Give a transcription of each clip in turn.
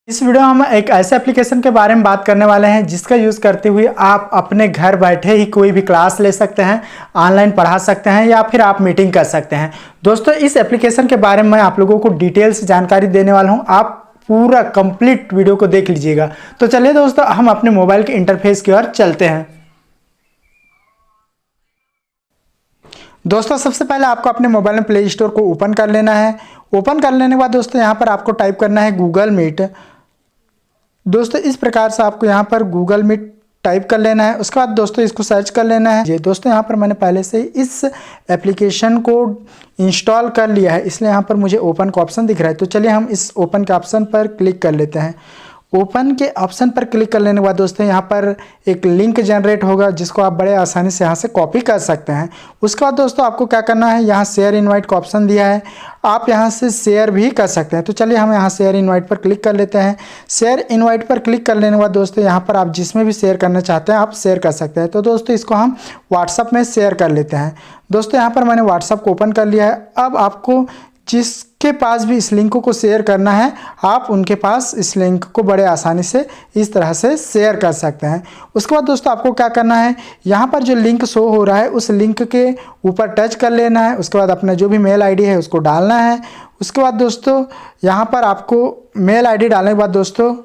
इस वीडियो में हम एक ऐसे एप्लीकेशन के बारे में बात करने वाले हैं जिसका यूज़ करते हुए आप अपने घर बैठे ही कोई भी क्लास ले सकते हैं, ऑनलाइन पढ़ा सकते हैं या फिर आप मीटिंग कर सकते हैं। दोस्तों, इस एप्लीकेशन के बारे में मैं आप लोगों को डिटेल से जानकारी देने वाला हूं। आप पूरा कंप्लीट वीडियो को देख लीजिएगा। तो चलिए दोस्तों, हम अपने मोबाइल के इंटरफेस की ओर चलते हैं। दोस्तों, सबसे पहले आपको अपने मोबाइल में प्ले स्टोर को ओपन कर लेना है। ओपन कर लेने के बाद दोस्तों यहाँ पर आपको टाइप करना है गूगल मीट। दोस्तों, इस प्रकार से आपको यहाँ पर गूगल मीट टाइप कर लेना है। उसके बाद दोस्तों इसको सर्च कर लेना है। जी दोस्तों, यहाँ पर मैंने पहले से इस एप्लीकेशन को इंस्टॉल कर लिया है, इसलिए यहाँ पर मुझे ओपन का ऑप्शन दिख रहा है। तो चलिए हम इस ओपन के ऑप्शन पर क्लिक कर लेते हैं। ओपन के ऑप्शन पर क्लिक कर लेने के बाद दोस्तों यहाँ पर एक लिंक जनरेट होगा जिसको आप बड़े आसानी से यहाँ से कॉपी कर सकते हैं। उसके बाद दोस्तों आपको क्या करना है, यहाँ शेयर इनवाइट का ऑप्शन दिया है, आप यहाँ से शेयर भी कर सकते हैं। तो चलिए हम यहाँ शेयर इनवाइट पर क्लिक कर लेते हैं। शेयर इनवाइट पर क्लिक कर लेने के बाद दोस्तों यहाँ पर आप जिसमें भी शेयर करना चाहते हैं आप शेयर कर सकते हैं। तो दोस्तों इसको हम व्हाट्सअप में शेयर कर लेते हैं। दोस्तों यहाँ पर मैंने व्हाट्सअप को ओपन कर लिया है। अब आपको जिसके पास भी इस लिंक को शेयर करना है, आप उनके पास इस लिंक को बड़े आसानी से इस तरह से शेयर कर सकते हैं। उसके बाद दोस्तों आपको क्या करना है, यहाँ पर जो लिंक शो हो रहा है उस लिंक के ऊपर टच कर लेना है। उसके बाद अपना जो भी मेल आईडी है उसको डालना है। उसके बाद दोस्तों यहाँ पर आपको मेल आईडी डालने के बाद दोस्तों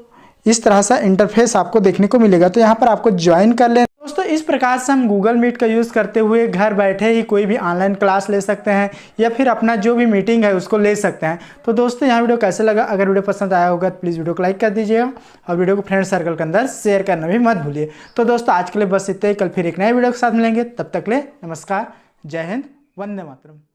इस तरह से इंटरफेस आपको देखने को मिलेगा। तो यहाँ पर आपको ज्वाइन कर लेना। दोस्तों, इस प्रकार से हम गूगल मीट का यूज़ करते हुए घर बैठे ही कोई भी ऑनलाइन क्लास ले सकते हैं या फिर अपना जो भी मीटिंग है उसको ले सकते हैं। तो दोस्तों यहाँ वीडियो कैसे लगा, अगर वीडियो पसंद आया होगा तो प्लीज़ वीडियो को लाइक कर दीजिएगा और वीडियो को फ्रेंड सर्कल के अंदर शेयर करना भी मत भूलिए। तो दोस्तों आज के लिए बस इतना ही। कल फिर एक नए वीडियो के साथ मिलेंगे, तब तक ले नमस्कार, जय हिंद, वंदे मातरम।